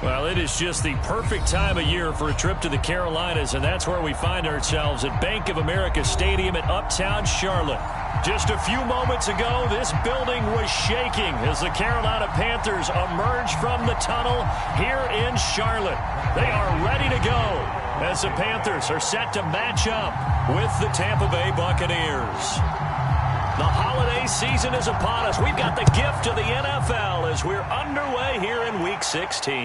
Well, it is just the perfect time of year for a trip to the Carolinas, and that's where we find ourselves at Bank of America Stadium in Uptown Charlotte. Just a few moments ago, this building was shaking as the Carolina Panthers emerged from the tunnel here in Charlotte. They are ready to go as the Panthers are set to match up with the Tampa Bay Buccaneers. The holiday season is upon us. We've got the gift of the NFL as we're underway here in Week 16.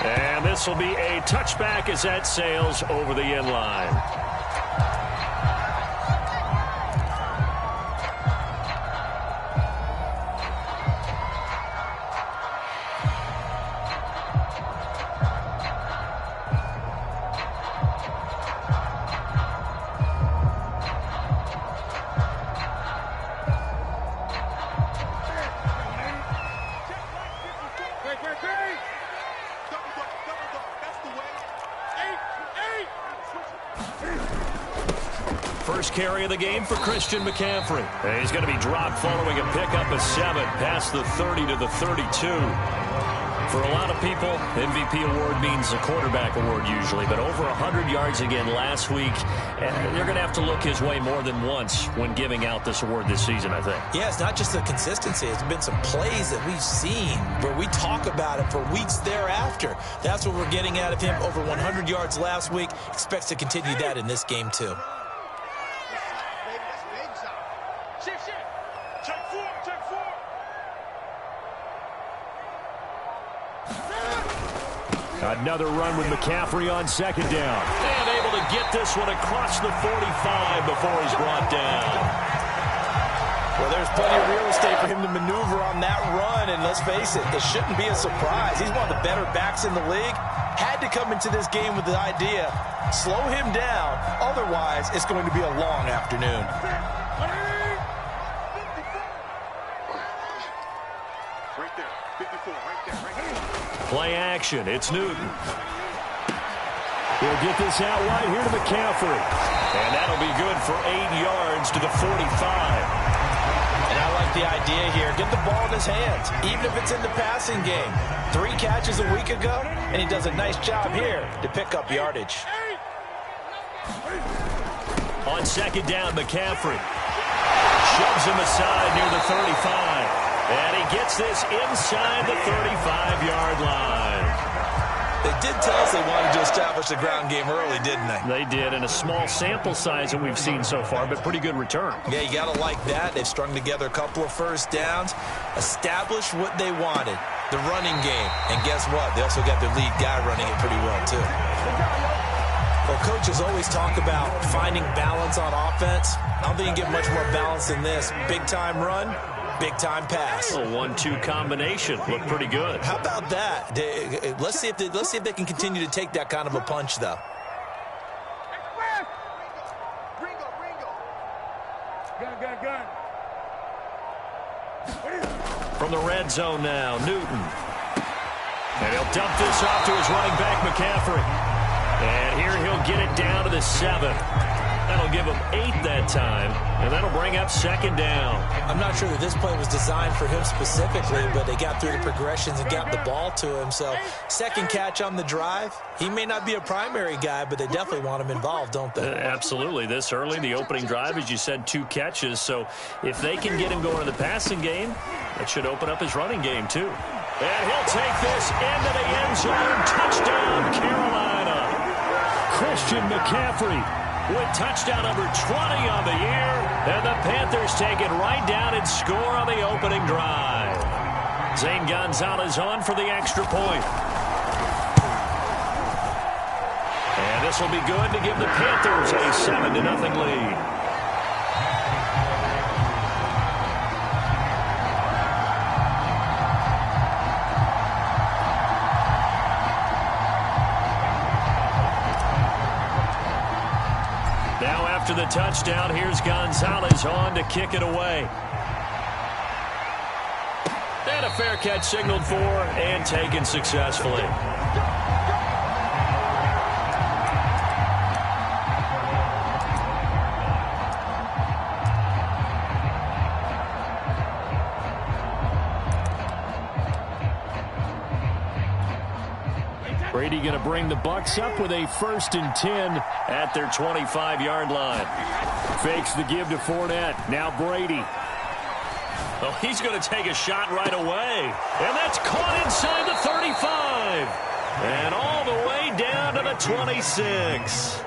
And this will be a touchback as that sails over the end line. First carry of the game for Christian McCaffrey. And he's going to be dropped following a pickup of 7 past the 30 to the 32. For a lot of people, MVP award means a quarterback award usually, but over 100 yards again last week, and they're going to have to look his way more than once when giving out this award this season, I think. Yeah, it's not just the consistency. It's been some plays that we've seen where we talk about it for weeks thereafter. That's what we're getting out of him. Over 100 yards last week. Expects to continue that in this game, too. Another run with McCaffrey on second down. And able to get this one across the 45 before he's brought down. Well, there's plenty of real estate for him to maneuver on that run, and let's face it, it shouldn't be a surprise. He's one of the better backs in the league. Had to come into this game with the idea, slow him down, otherwise it's going to be a long afternoon. Right there, 54, right there, right there. Play action, it's Newton. He'll get this out wide here to McCaffrey. And that'll be good for 8 yards to the 45. And I like the idea here. Get the ball in his hands, even if it's in the passing game. 3 catches a week ago, and he does a nice job here to pick up yardage. On second down, McCaffrey shoves him aside near the 35. And he gets this inside the 35-yard line. They did tell us they wanted to establish the ground game early, didn't they? They did, in a small sample size that we've seen so far, but pretty good return. Yeah, you got to like that. They've strung together a couple of first downs, established what they wanted, the running game. And guess what? They also got their lead guy running it pretty well, too. Well, coaches always talk about finding balance on offense. I don't think you can get much more balance than this. Big-time run. Big-time pass. A 1-2 combination. Looked pretty good. How about that? Let's see if they can continue to take that kind of a punch, though. From the red zone now, Newton. And he'll dump this off to his running back, McCaffrey. And here he'll get it down to the 7. That'll give him 8 that time, and that'll bring up second down. I'm not sure that this play was designed for him specifically, but they got through the progressions and got the ball to him. So second catch on the drive. He may not be a primary guy, but they definitely want him involved, don't they? Absolutely. This early, the opening drive, as you said, 2 catches. So if they can get him going in the passing game, that should open up his running game, too. And he'll take this into the end zone. Touchdown, Carolina. Christian McCaffrey with touchdown number 20 on the year. And the Panthers take it right down and score on the opening drive. Zane Gonzalez on for the extra point. And this will be good to give the Panthers a 7-0 lead. After the touchdown, here's Gonzalez on to kick it away. And a fair catch signaled for and taken successfully. Brady going to bring the Bucs up with a 1st and 10 at their 25-yard line. Fakes the give to Fournette. Now Brady. Oh, he's going to take a shot right away. And that's caught inside the 35. And all the way down to the 26.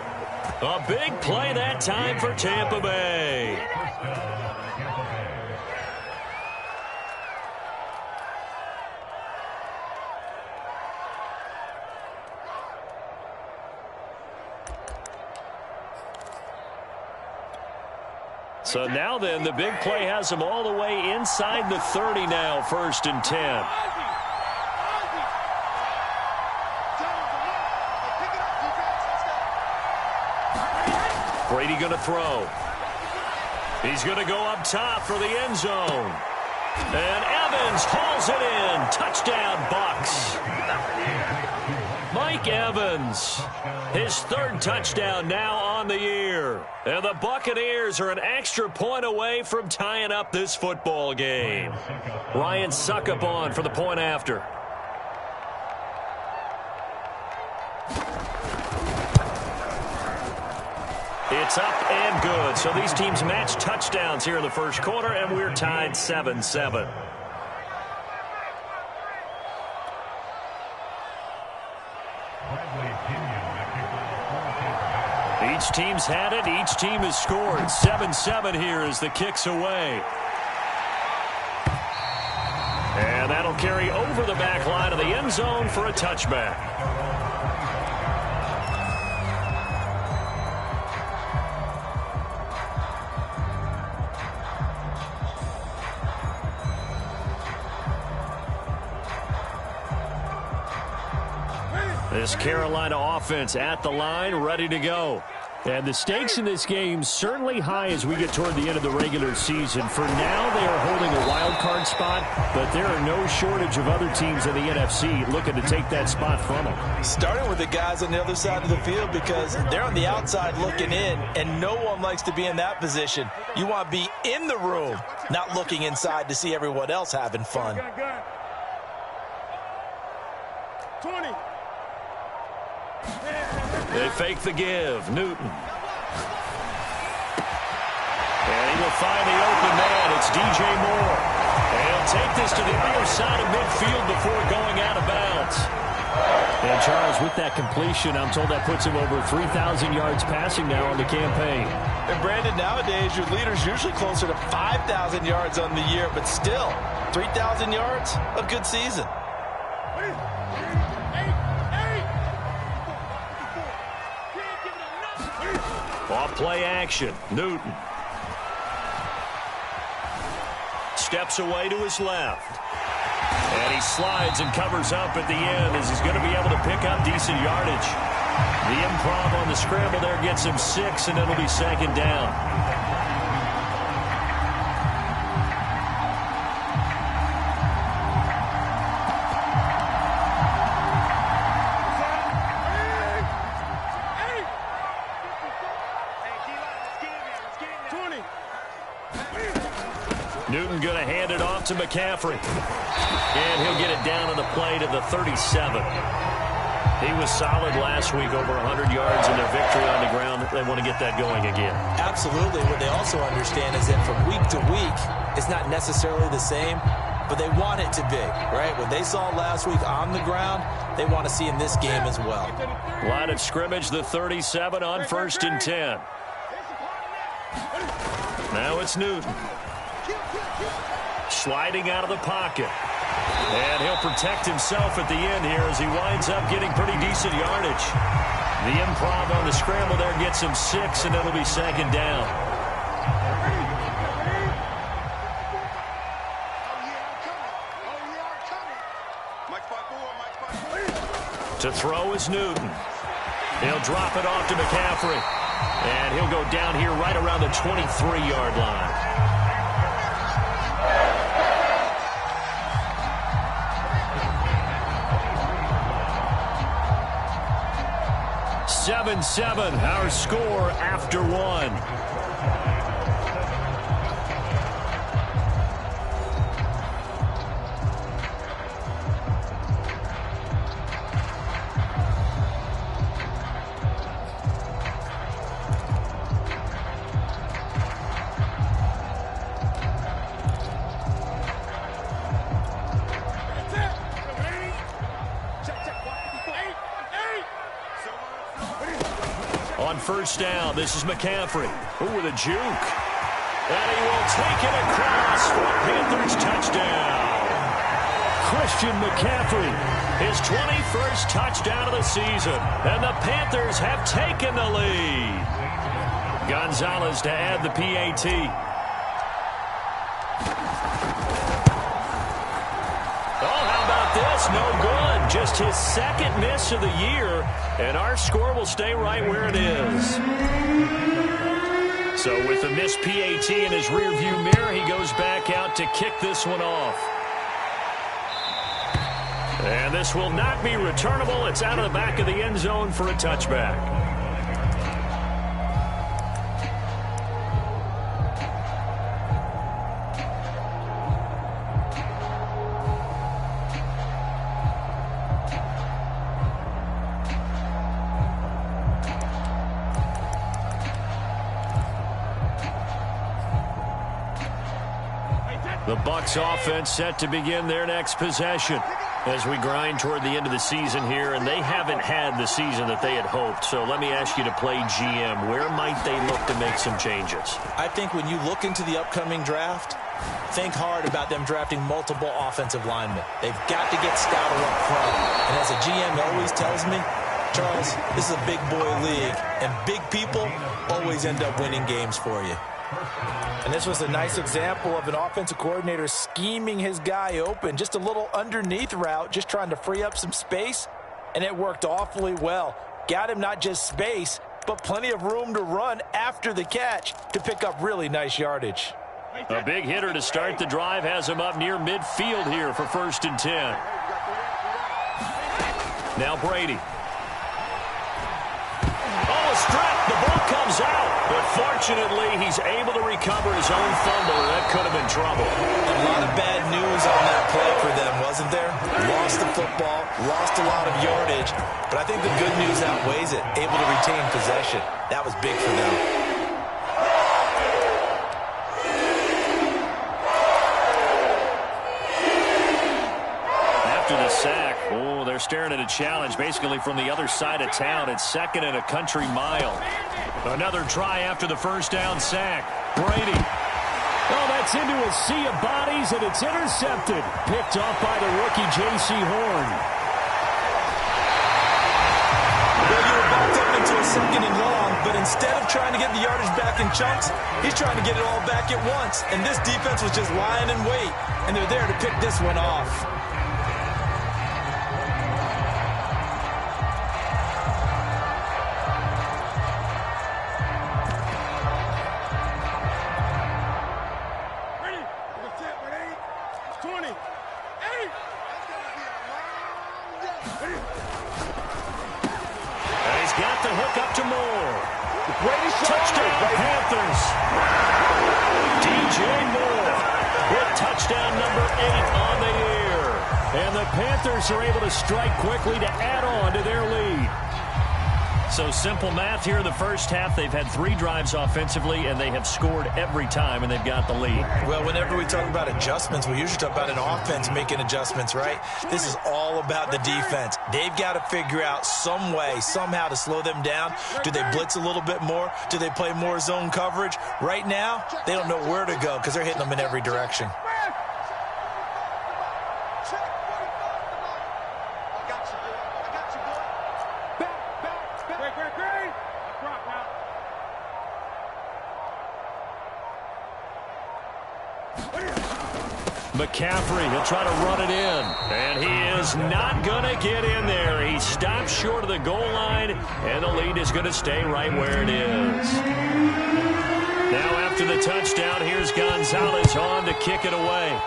A big play that time for Tampa Bay. So now then, the big play has them all the way inside the 30 now, 1st and 10. Brady going to throw. He's going to go up top for the end zone. And Evans hauls it in. Touchdown, Bucs. Mike Evans, his 3rd touchdown now on the year. And the Buccaneers are an extra point away from tying up this football game. Ryan Succop on for the point after. It's up and good. So these teams match touchdowns here in the first quarter, and we're tied 7-7. Each team's had it. Each team has scored. 7-7 here as the kick's away. And that'll carry over the back line of the end zone for a touchback. This Carolina offense at the line, ready to go. And the stakes in this game certainly high as we get toward the end of the regular season. For now, they are holding a wild card spot, but there are no shortage of other teams in the NFC looking to take that spot from them. Starting with the guys on the other side of the field because they're on the outside looking in, and no one likes to be in that position. You want to be in the room, not looking inside to see everyone else having fun. 20. They fake the give. Newton. And he will find the open man. It's DJ Moore. And he'll take this to the other side of midfield before going out of bounds. And Charles, with that completion, I'm told that puts him over 3,000 yards passing now on the campaign. And Brandon, nowadays your leader's usually closer to 5,000 yards on the year, but still, 3,000 yards, a good season. Off play action. Newton. Steps away to his left. And he slides and covers up at the end as he's going to be able to pick up decent yardage. The improv on the scramble there gets him 6, and it'll be 2nd down. Newton going to hand it off to McCaffrey. And he'll get it down on the play to the 37. He was solid last week, over 100 yards in their victory on the ground. They want to get that going again. Absolutely. What they also understand is that from week to week, it's not necessarily the same, but they want it to be, right? What they saw last week on the ground, they want to see in this game as well. Line of scrimmage, the 37 on 1st and 10. Now it's Newton. Sliding out of the pocket. And he'll protect himself at the end here as he winds up getting pretty decent yardage. The improv on the scramble there gets him 6, and it'll be 2nd down. To throw is Newton. He'll drop it off to McCaffrey. And he'll go down here right around the 23-yard line. 7-7, our score after 1. On first down, this is McCaffrey. Ooh, with a juke. And he will take it across for a Panthers touchdown. Christian McCaffrey, his 21st touchdown of the season. And the Panthers have taken the lead. Gonzalez to add the PAT. Oh, how about this? No good. Just his second miss of the year. And our score will stay right where it is. So with the missed PAT in his rearview mirror, he goes back out to kick this one off. And this will not be returnable. It's out of the back of the end zone for a touchback. The Bucs offense set to begin their next possession as we grind toward the end of the season here, and they haven't had the season that they had hoped. So let me ask you to play GM. Where might they look to make some changes? I think when you look into the upcoming draft, think hard about them drafting multiple offensive linemen. They've got to get stouter up front. And as a GM always tells me, Charles, this is a big boy league, and big people always end up winning games for you. And this was a nice example of an offensive coordinator scheming his guy open. Just a little underneath route, just trying to free up some space, and it worked awfully well. Got him not just space, but plenty of room to run after the catch to pick up really nice yardage. A big hitter to start the drive has him up near midfield here for 1st and 10. Now Brady. Oh, a strike. The ball comes out. But fortunately, he's able to recover his own fumble, and that could have been trouble. A lot of bad news on that play for them, wasn't there? Lost the football, lost a lot of yardage, but I think the good news outweighs it. Able to retain possession. That was big for them. After the sack, oh, they're staring at a challenge basically from the other side of town. It's 2nd and a country mile. Another try after the first down sack. Brady. Oh, that's into a sea of bodies, and it's intercepted. Picked off by the rookie J.C. Horn. Well, you were backed up into a 2nd and long, but instead of trying to get the yardage back in chunks, he's trying to get it all back at once. And this defense was just lying in wait, and they're there to pick this one off. Touchdown, Panthers. DJ Moore with touchdown number 8 on the year. And the Panthers are able to strike quickly to add on to their lead. So simple math here in the first half. They've had 3 drives offensively, and they have scored every time, and they've got the lead. Well, whenever we talk about adjustments, we usually talk about an offense making adjustments, right? This is all about the defense. They've got to figure out some way, somehow to slow them down. Do they blitz a little bit more? Do they play more zone coverage? Right now, they don't know where to go because they're hitting them in every direction. McCaffrey, he'll try to run it in. And he is not going to get in there. He stops short of the goal line, and the lead is going to stay right where it is. Now after the touchdown, here's Gonzalez on to kick it away.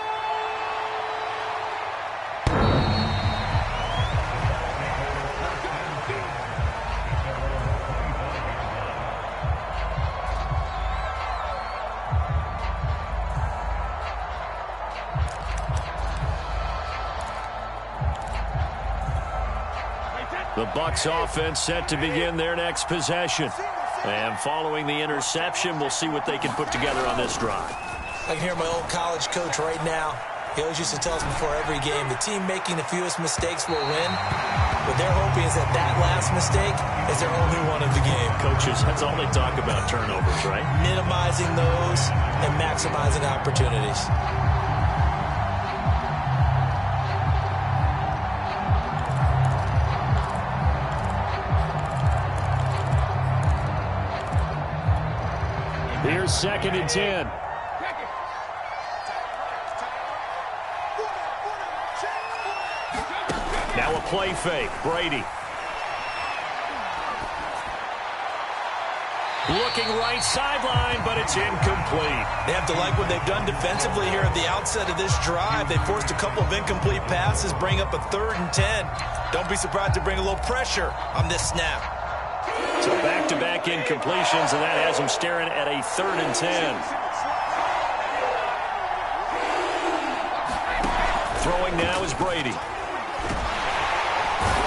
The Bucs offense set to begin their next possession. And following the interception, we'll see what they can put together on this drive. I can hear my old college coach right now. He always used to tell us before every game, the team making the fewest mistakes will win. What they're hoping is that that last mistake is their only one of the game. Coaches, that's all they talk about, turnovers, right? Minimizing those and maximizing opportunities. Here's 2nd and 10. Now a play fake. Brady. Looking right sideline, but it's incomplete. They have to like what they've done defensively here at the outset of this drive. They forced a couple of incomplete passes, bring up a 3rd and 10. Don't be surprised to bring a little pressure on this snap. So back-to-back incompletions, and that has them staring at a 3rd and 10. Throwing now is Brady.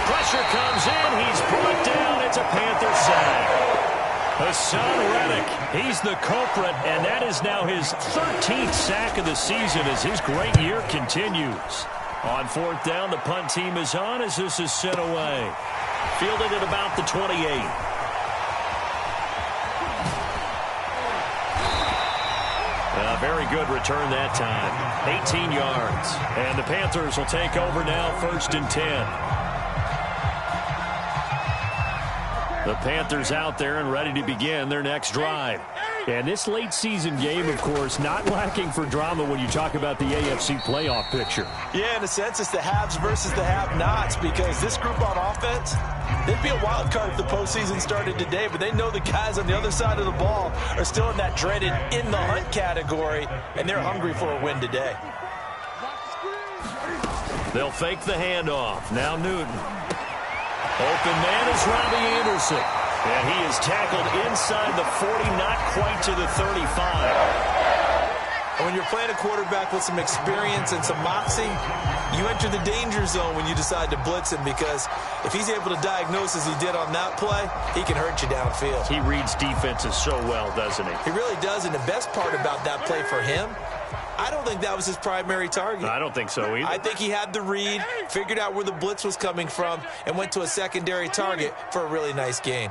Pressure comes in. He's brought down. It's a Panther sack. Hassan Reddick, he's the culprit, and that is now his 13th sack of the season as his great year continues. On 4th down, the punt team is on as this is sent away. Fielded at about the 28. A very good return that time. 18 yards. And the Panthers will take over now, 1st and 10. The Panthers out there and ready to begin their next drive. And this late season game, of course, not lacking for drama when you talk about the AFC playoff picture. Yeah, in a sense, it's the haves versus the have-nots, because this group on offense, they'd be a wild card if the postseason started today, but they know the guys on the other side of the ball are still in that dreaded in-the-hunt category, and they're hungry for a win today. They'll fake the handoff. Now Newton. Open man is Robbie Anderson. And he is tackled inside the 40, not quite to the 35. And when you're playing a quarterback with some experience and some moxie, you enter the danger zone when you decide to blitz him, because if he's able to diagnose as he did on that play, he can hurt you downfield. He reads defenses so well, doesn't he? He really does, and the best part about that play for him, I don't think that was his primary target. I don't think so either. I think he had the read, figured out where the blitz was coming from, and went to a secondary target for a really nice gain.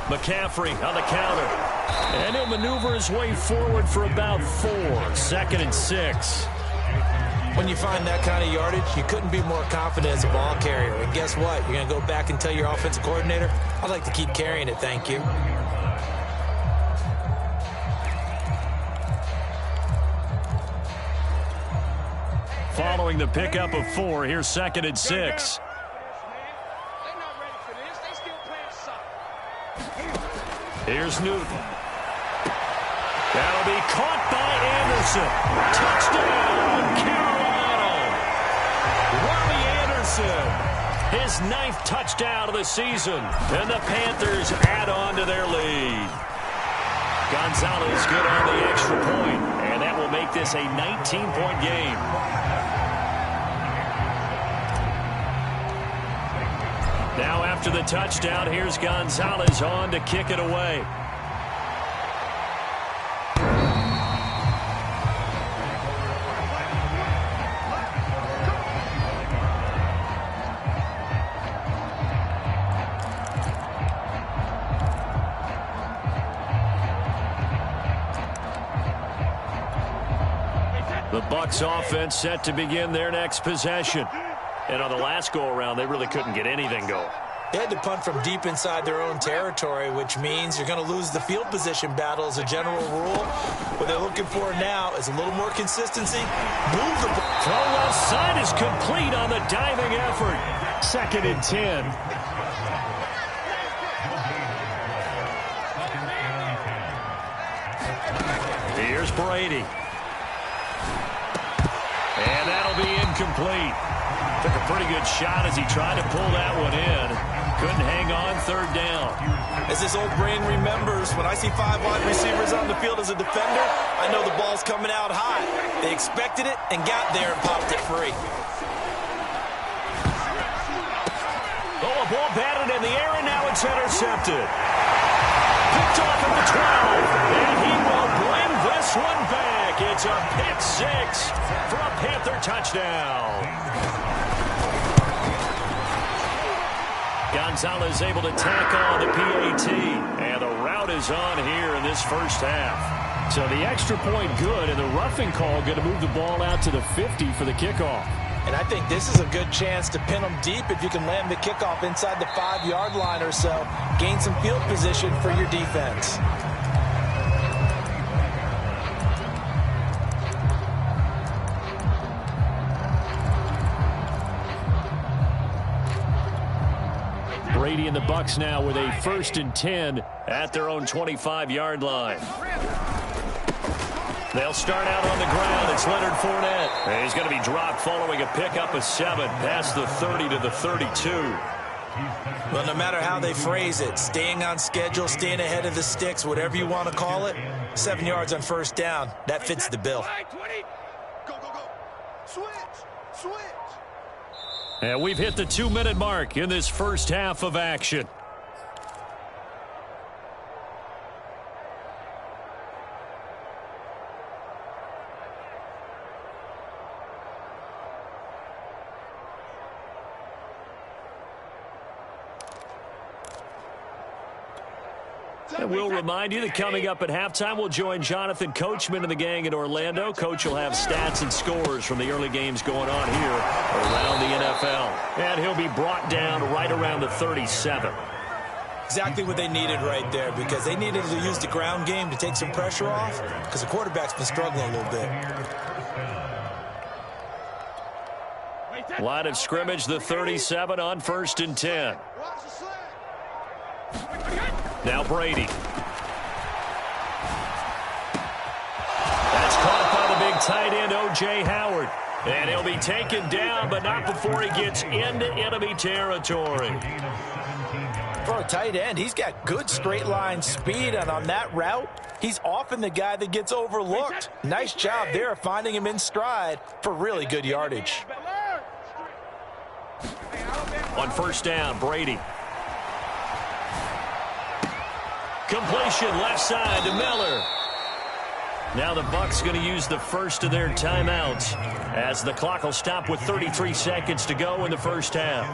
McCaffrey on the counter. And he'll maneuver his way forward for about 4. 2nd and 6. When you find that kind of yardage, you couldn't be more confident as a ball carrier. And guess what? You're going to go back and tell your offensive coordinator, I'd like to keep carrying it, thank you. Following the pickup of 4, here's 2nd and 6. Here's Newton. That'll be caught by Anderson. Touchdown, Carolina. Robbie Anderson, his 9th touchdown of the season. And the Panthers add on to their lead. Gonzalez good on the extra point, and that will make this a 19-point game. Now after the touchdown, here's Gonzalez on to kick it away. The Bucs offense set to begin their next possession. And on the last go-around, they really couldn't get anything going. They had to punt from deep inside their own territory, which means you're going to lose the field position battle as a general rule. What they're looking for now is a little more consistency. Move the ball. Throw left side is complete on the diving effort. 2nd and 10. Here's Brady. And that'll be incomplete. Took a pretty good shot as he tried to pull that one in. Couldn't hang on, 3rd down. As this old brain remembers, when I see 5 wide receivers on the field as a defender, I know the ball's coming out high. They expected it and got there and popped it free. Oh, a ball batted in the air, and now it's intercepted. Picked off at the 12, and he will bring this one back. It's a pick six for a Panther touchdown. Gonzalez able to tack on the PAT. And the route is on here in this first half. So the extra point good, and the roughing call going to move the ball out to the 50 for the kickoff. And I think this is a good chance to pin them deep if you can land the kickoff inside the 5-yard line or so. Gain some field position for your defense. Brady and the Bucs now with a 1st and 10 at their own 25-yard line. They'll start out on the ground. It's Leonard Fournette. And he's going to be dropped following a pickup of 7 past the 30 to the 32. Well, no matter how they phrase it, staying on schedule, staying ahead of the sticks, whatever you want to call it, 7 yards on 1st down, that fits the bill. Go, go, go. Switch. Switch. And we've hit the 2-minute mark in this first half of action. And we'll remind you that coming up at halftime, we'll join Jonathan Coachman and the gang in Orlando. Coach will have stats and scores from the early games going on here around the NFL. And he'll be brought down right around the 37. Exactly what they needed right there, because they needed to use the ground game to take some pressure off, because the quarterback's been struggling a little bit. Line of scrimmage, the 37 on 1st and 10. Now Brady. That's caught by the big tight end, O.J. Howard. And he'll be taken down, but not before he gets into enemy territory. For a tight end, he's got good straight line speed, and on that route, he's often the guy that gets overlooked. Nice job there finding him in stride for really good yardage. On 1st down, Brady. Completion left side to Miller. Now the Bucs going to use the first of their timeouts as the clock will stop with 33 seconds to go in the first half.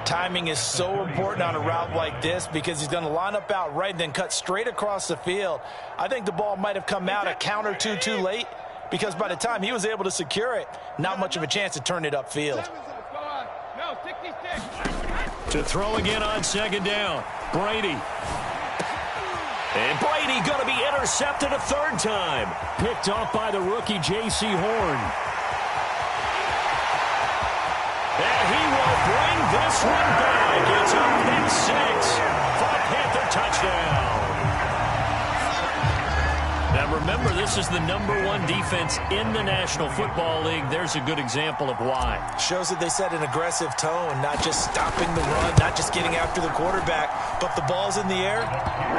Timing is so important on a route like this because he's going to line up out right and then cut straight across the field. I think the ball might have come out a count or two too late because by the time he was able to secure it, not much of a chance to turn it upfield. To throw again on 2nd down, Brady. And Brady going to be intercepted a 3rd time. Picked off by the rookie J.C. Horn. And he will bring this one back. It's a pick 6 for a Panther touchdown. Now remember, this is the #1 defense in the National Football League. There's a good example of why. Shows that they set an aggressive tone, not just stopping the run, not just getting after the quarterback, but the ball's in the air.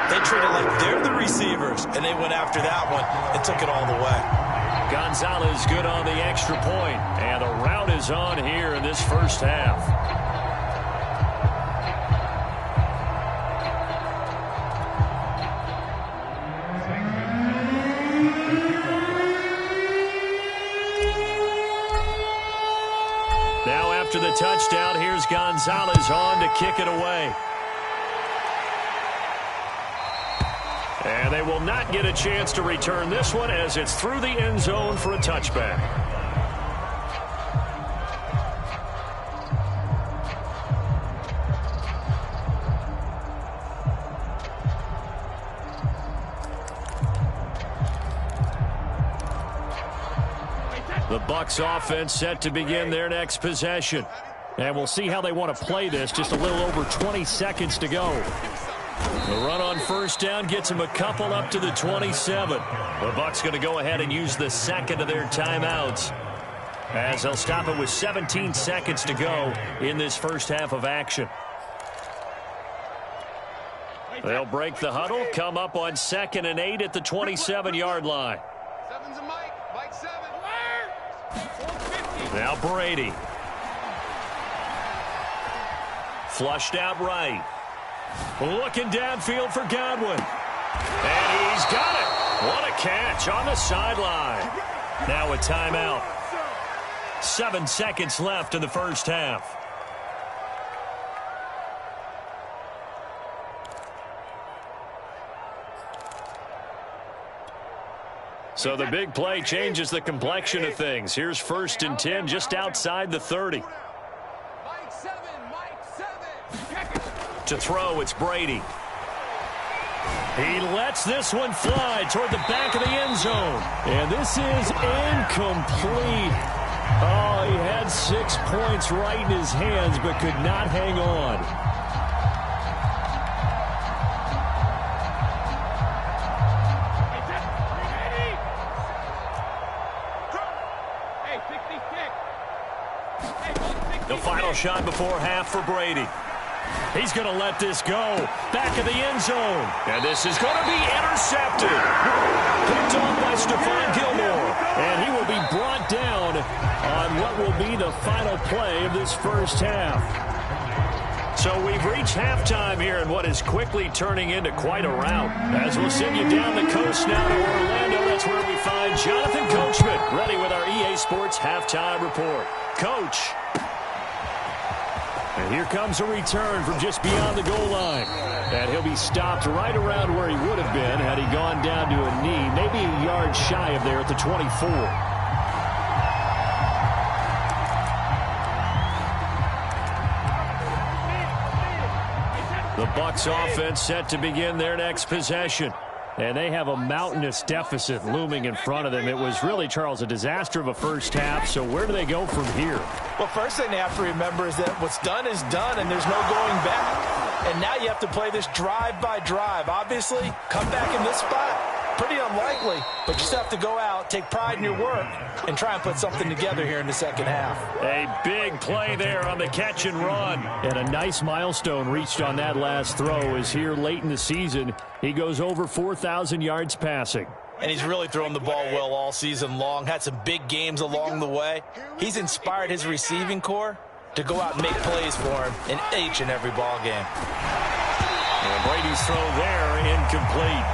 They treat it like they're the receivers, and they went after that one and took it all the way. Gonzalez good on the extra point, and the route is on here in this first half. Now after the touchdown, here's Gonzalez on to kick it away. And they will not get a chance to return this one as it's through the end zone for a touchback. The Bucs offense set to begin their next possession. And we'll see how they want to play this. Just a little over 20 seconds to go. The run on 1st down gets them a couple up to the 27. The Bucs going to go ahead and use the 2nd of their timeouts as they'll stop it with 17 seconds to go in this first half of action. They'll break the huddle, come up on 2nd and 8 at the 27-yard line. Seven's a Mike. Mike 7. Now Brady. Flushed out right. Looking downfield for Godwin. And he's got it. What a catch on the sideline. Now a timeout. 7 seconds left in the first half. So the big play changes the complexion of things. Here's 1st and 10 just outside the 30. To throw, it's Brady. He lets this one fly toward the back of the end zone. And this is incomplete. Oh, he had 6 points right in his hands but could not hang on. The final shot before half for Brady. He's going to let this go. Back of the end zone. And this is going to be intercepted. Picked off by Stephon Gilmore. And he will be brought down on what will be the final play of this first half. So we've reached halftime here in what is quickly turning into quite a rout. As we'll send you down the coast now to Orlando, that's where we find Jonathan Coachman, ready with our EA Sports Halftime Report. Coach. And here comes a return from just beyond the goal line. And he'll be stopped right around where he would have been had he gone down to a knee, maybe a yard shy of there at the 24. The Bucs offense set to begin their next possession. And they have a mountainous deficit looming in front of them. It was really, Charles, a disaster of a first half. So where do they go from here? Well, first thing they have to remember is that what's done is done, and there's no going back. And now you have to play this drive by drive. Obviously, come back in this spot, pretty unlikely. But you still have to go out, take pride in your work, and try and put something together here in the second half. A big play there on the catch and run. And a nice milestone reached on that last throw is here late in the season. He goes over 4,000 yards passing. And he's really thrown the ball well all season long. Had some big games along the way. He's inspired his receiving corps to go out and make plays for him in each and every ball game. And Brady's throw there incomplete.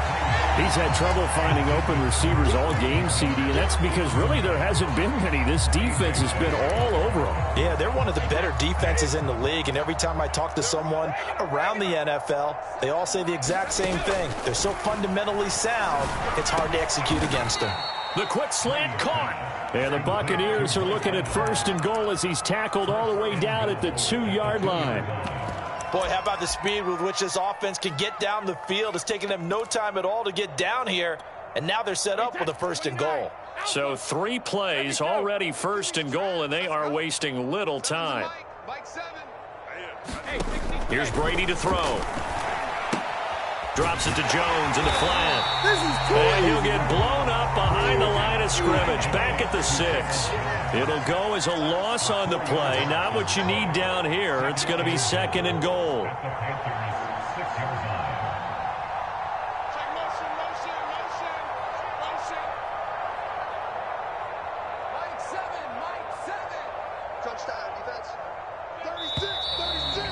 He's had trouble finding open receivers all game, CD, and that's because really there hasn't been many. This defense has been all over them. Yeah, they're one of the better defenses in the league, and every time I talk to someone around the NFL, they all say the exact same thing. They're so fundamentally sound, it's hard to execute against them. The quick slant caught. And the Buccaneers are looking at 1st and goal as he's tackled all the way down at the 2-yard line. Boy, how about the speed with which this offense can get down the field? It's taken them no time at all to get down here, and now they're set up with a 1st and goal. So 3 plays, already 1st and goal, and they are wasting little time. Here's Brady to throw. Drops it to Jones in the flat. And he'll get blown up behind the line of scrimmage, back at the 6. It'll go as a loss on the play. Not what you need down here. It's going to be 2nd and goal.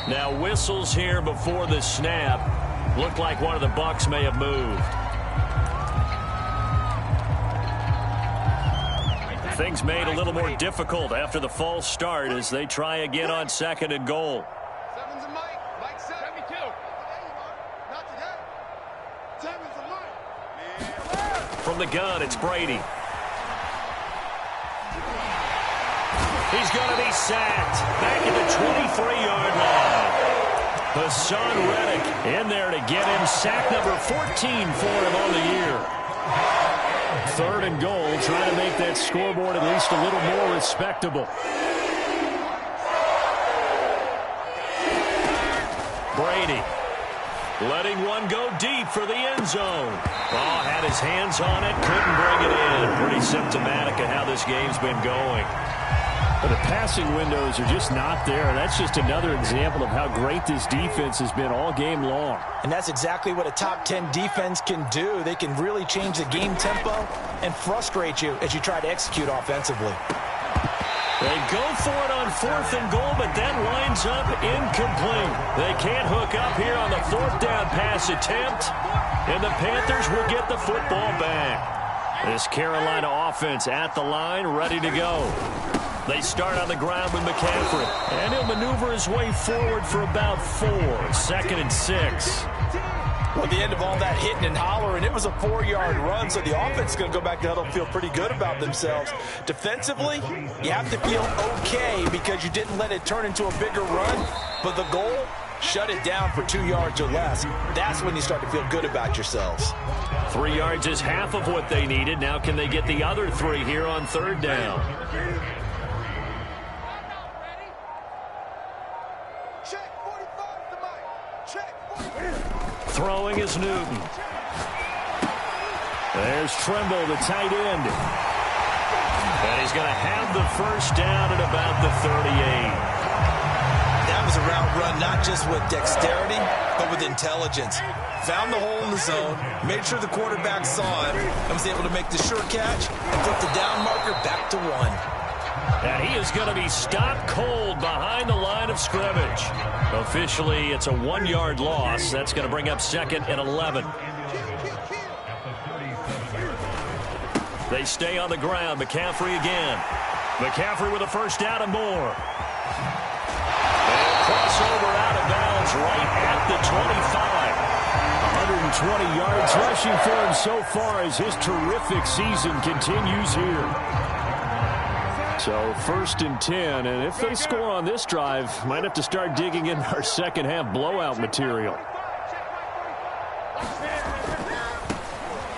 Now whistles here before the snap. Looked like one of the Bucs may have moved. Things made a little more difficult after the false start as they try again on 2nd and goal. From the gun, it's Brady. He's going to be sacked back at the 23-yard line. Hassan Reddick in there to get him sack number 14 for him on the year. 3rd and goal, trying to make that scoreboard at least a little more respectable. Brady letting one go deep for the end zone. Oh, had his hands on it, couldn't bring it in. Pretty symptomatic of how this game's been going. But the passing windows are just not there. That's just another example of how great this defense has been all game long. And that's exactly what a top 10 defense can do. They can really change the game tempo and frustrate you as you try to execute offensively. They go for it on 4th and goal, but that winds up incomplete. They can't hook up here on the 4th down pass attempt. And the Panthers will get the football back. This Carolina offense at the line, ready to go. They start on the ground with McCaffrey. And he'll maneuver his way forward for about 4. 2nd and 6. Well, at the end of all that hitting and hollering, it was a 4-yard run, so the offense is going to go back to huddle and feel pretty good about themselves. Defensively, you have to feel okay because you didn't let it turn into a bigger run, but the goal, shut it down for 2 yards or less. That's when you start to feel good about yourselves. 3 yards is half of what they needed. Now can they get the other 3 here on 3rd down? Throwing is Newton. There's Tremble, the tight end. And he's going to have the first down at about the 38. That was a route run not just with dexterity, but with intelligence. Found the hole in the zone, made sure the quarterback saw it, and was able to make the sure catch and put the down marker back to 1. And he is going to be stopped cold behind the line of scrimmage. Officially, it's a 1-yard loss. That's going to bring up 2nd and 11. They stay on the ground. McCaffrey again. McCaffrey with a first down and more. And crossover out of bounds right at the 25. 120 yards rushing for him so far as his terrific season continues here. So 1st and 10, and if they score on this drive, might have to start digging in our second half blowout material.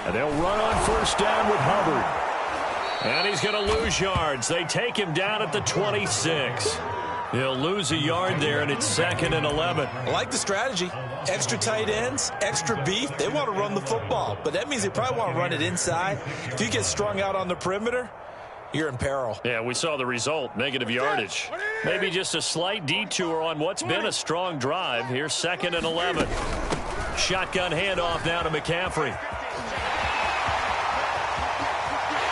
And they'll run on first down with Hubbard. And he's going to lose yards. They take him down at the 26. He'll lose a yard there, and it's 2nd and 11. I like the strategy. Extra tight ends, extra beef. They want to run the football, but that means they probably want to run it inside. If you get strung out on the perimeter, you're in peril. Yeah, we saw the result, negative yardage. Maybe just a slight detour on what's been a strong drive. Here's 2nd and 11. Shotgun handoff now to McCaffrey.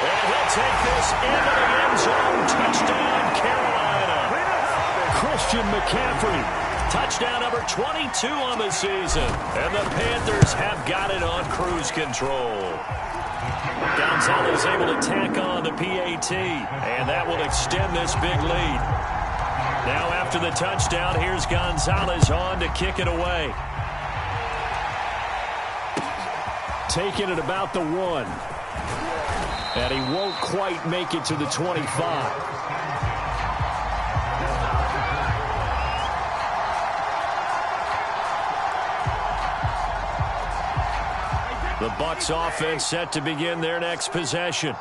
And he'll take this into the end zone. Touchdown, Carolina. Christian McCaffrey. Touchdown number 22 on the season. And the Panthers have got it on cruise control. Gonzalez able to tack on the PAT, and that will extend this big lead. Now after the touchdown, here's Gonzalez on to kick it away. Taking it about the 1. And he won't quite make it to the 25. The Bucs offense set to begin their next possession.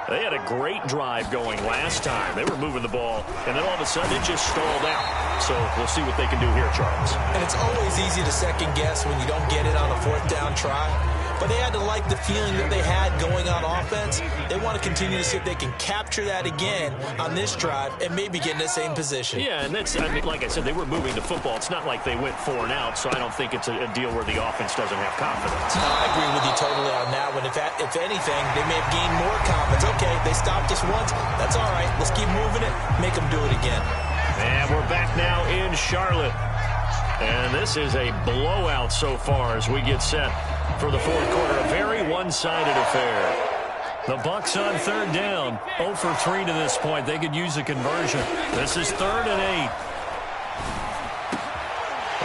They had a great drive going last time. They were moving the ball, and then all of a sudden it just stalled out. So we'll see what they can do here, Charles. And it's always easy to second guess when you don't get it on a 4th down try. But they had to like the feeling that they had going on offense. They want to continue to see if they can capture that again on this drive and maybe get in the same position. Yeah, and that's, I mean, like I said, they were moving the football. It's not like they went 4 and out, so I don't think it's a deal where the offense doesn't have confidence. No, I agree with you totally on that one. If anything, they may have gained more confidence. Okay, they stopped us once. That's all right. Let's keep moving it. Make them do it again. And we're back now in Charlotte. And this is a blowout so far as we get set for the 4th quarter. A very one-sided affair. The Bucs on 3rd down. 0 for 3 to this point. They could use a conversion. This is 3rd and 8.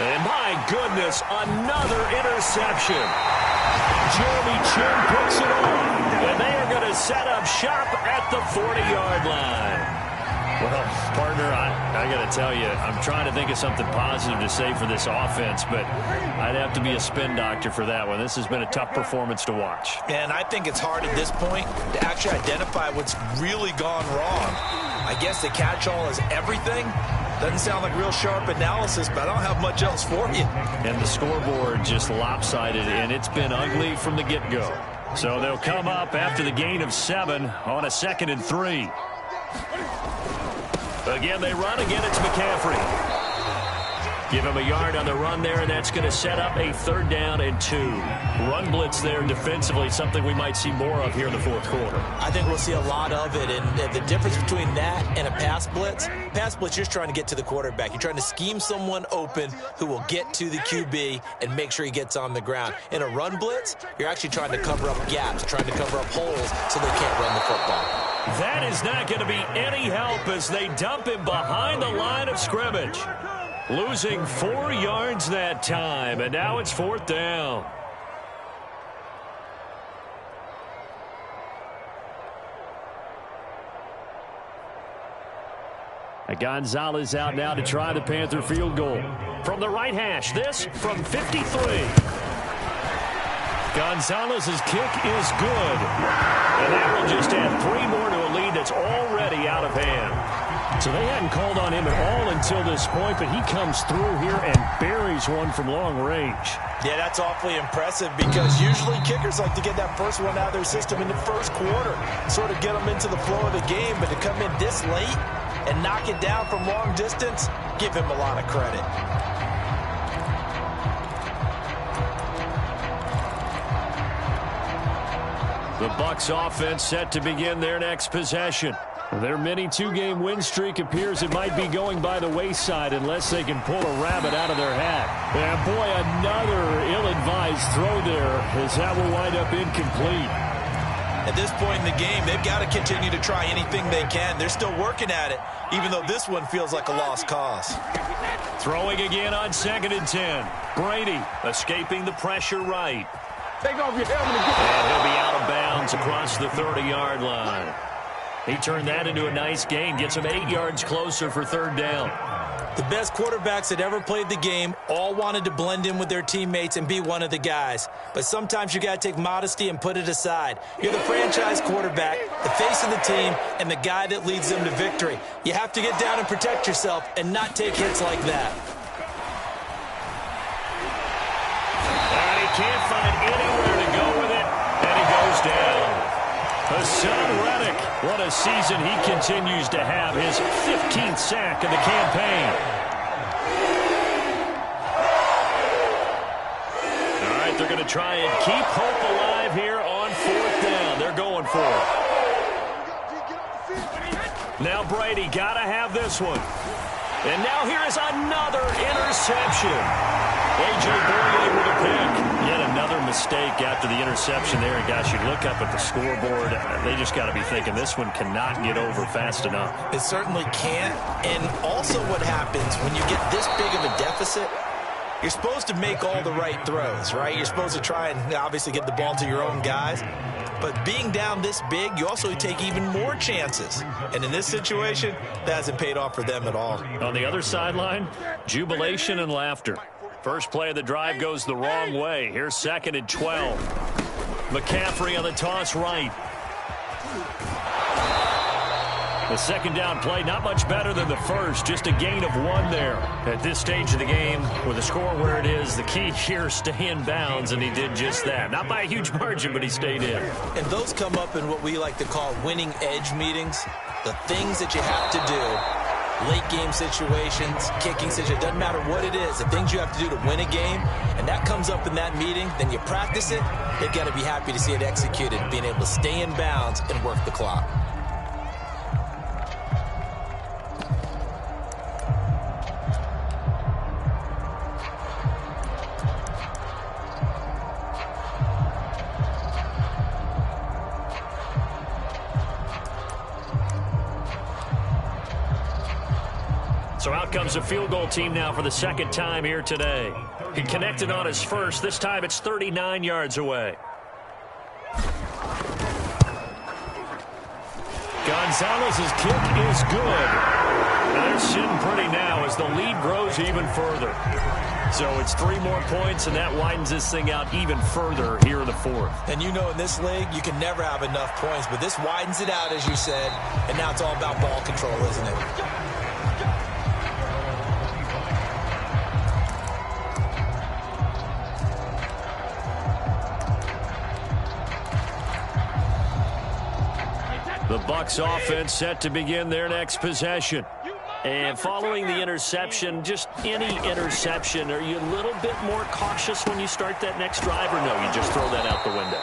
And my goodness, another interception. Jeremy Chinn picks it off. And they are going to set up shop at the 40-yard line. Well, partner, I got to tell you, I'm trying to think of something positive to say for this offense, but I'd have to be a spin doctor for that one. This has been a tough performance to watch. And I think it's hard at this point to actually identify what's really gone wrong. I guess the catch-all is everything. Doesn't sound like real sharp analysis, but I don't have much else for you. And the scoreboard just lopsided, and it's been ugly from the get-go. So they'll come up after the gain of 7 on a 2nd and 3. Again, they run. Again, it's McCaffrey. Give him a yard on the run there, and that's going to set up a 3rd down and 2. Run blitz there defensively, something we might see more of here in the 4th quarter. I think we'll see a lot of it, and the difference between that and a pass blitz, you're just trying to get to the quarterback. You're trying to scheme someone open who will get to the QB and make sure he gets on the ground. In a run blitz, you're actually trying to cover up gaps, trying to cover up holes so they can't run the football. That is not going to be any help as they dump him behind the line of scrimmage. Losing 4 yards that time, and now it's 4th down. Gonzalez out now to try the Panther field goal. From the right hash, this from 53. Gonzalez's kick is good. And that will just add 3 more to a lead that's already out of hand. So they hadn't called on him at all until this point, but he comes through here and buries one from long range. Yeah, that's awfully impressive because usually kickers like to get that first one out of their system in the 1st quarter, sort of get them into the flow of the game, but to come in this late and knock it down from long distance, give him a lot of credit. The Bucs offense set to begin their next possession. Their mini 2-game win streak appears it might be going by the wayside unless they can pull a rabbit out of their hat. And boy, another ill-advised throw there as that will wind up incomplete. At this point in the game, they've got to continue to try anything they can. They're still working at it, even though this one feels like a lost cause. Throwing again on 2nd and 10. Brady escaping the pressure right. Take off your helmet And he'll be out of bounds across the 30-yard line. He turned that into a nice gain, gets him 8 yards closer for 3rd down. The best quarterbacks that ever played the game all wanted to blend in with their teammates and be one of the guys. But sometimes you got to take modesty and put it aside. You're the franchise quarterback, the face of the team, and the guy that leads them to victory. You have to get down and protect yourself and not take hits like that. And he can't find anywhere to go with it, and he goes down. Hassan Reddick, what a season he continues to have, his 15th sack of the campaign. All right, they're going to try and keep hope alive here on 4th down. They're going for it. Now Brady, got to have this one. And now here is another interception. A.J. Bouye with a pick. Yet another mistake after the interception there. And gosh, you look up at the scoreboard, they just got to be thinking this one cannot get over fast enough. It certainly can't. And also what happens when you get this big of a deficit, you're supposed to make all the right throws, right? You're supposed to try and obviously get the ball to your own guys. But being down this big, you also take even more chances. And in this situation, that hasn't paid off for them at all. On the other sideline, jubilation and laughter. First play of the drive goes the wrong way. Here's 2nd and 12. McCaffrey on the toss right. The 2nd down play, not much better than the first. Just a gain of 1 there. At this stage of the game, with the score where it is, the key here is stay in bounds, and he did just that. Not by a huge margin, but he stayed in. And those come up in what we like to call winning edge meetings. The things that you have to do, late game situations, kicking situations, doesn't matter what it is, the things you have to do to win a game, and that comes up in that meeting, then you practice it, they've got to be happy to see it executed, being able to stay in bounds and work the clock. So out comes a field goal team now for the 2nd time here today. He connected on his first. This time it's 39 yards away. Gonzalez's kick is good. Now they're sitting pretty now as the lead grows even further. So it's 3 more points, and that widens this thing out even further here in the 4th. And you know in this league, you can never have enough points, but this widens it out, as you said, and now it's all about ball control, isn't it? The Bucs offense set to begin their next possession. And following the interception, just any interception, are you a little bit more cautious when you start that next drive, or no, you just throw that out the window?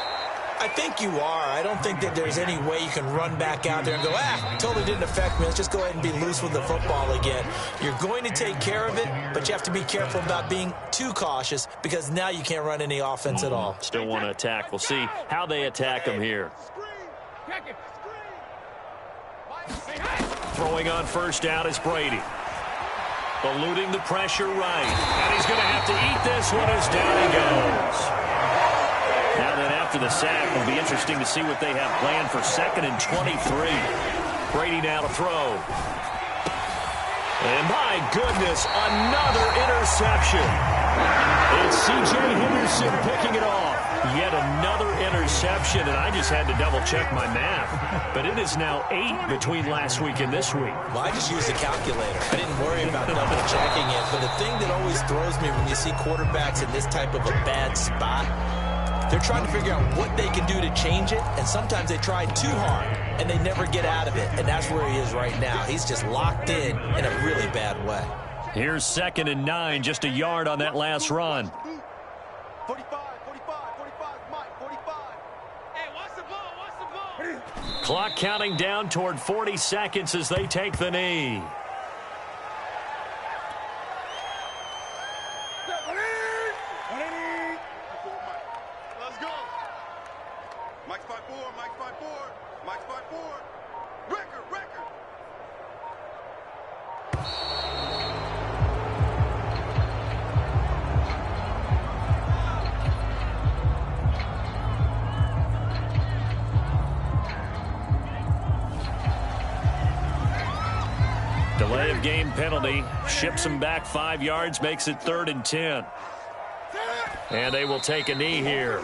I think you are. I don't think that there's any way you can run back out there and go, totally didn't affect me. Let's just go ahead and be loose with the football again. You're going to take care of it, but you have to be careful about being too cautious because now you can't run any offense at all. Still want to attack. We'll see how they attack him here. Throwing on first down is Brady. Eluding the pressure right. And he's going to have to eat this one as down he goes. Now then, after the sack, it'll be interesting to see what they have planned for 2nd and 23. Brady now to throw. And my goodness, another interception. It's C.J. Henderson picking it off. Yet another interception, and I just had to double-check my math. But it is now 8 between last week and this week. Well, I just used a calculator. I didn't worry about double-checking it. But the thing that always throws me when you see quarterbacks in this type of a bad spot, they're trying to figure out what they can do to change it, and sometimes they try too hard, and they never get out of it, and that's where he is right now. He's just locked in a really bad way. Here's 2nd and 9, just a yard on that last run. 45, Mike, 45. Hey, watch the ball. Clock counting down toward 40 seconds as they take the knee. Let's go. Mike's 5'4", Mike's 5'4". Record. Delay of game penalty. Ships him back 5 yards, makes it 3rd and 10. And they will take a knee here.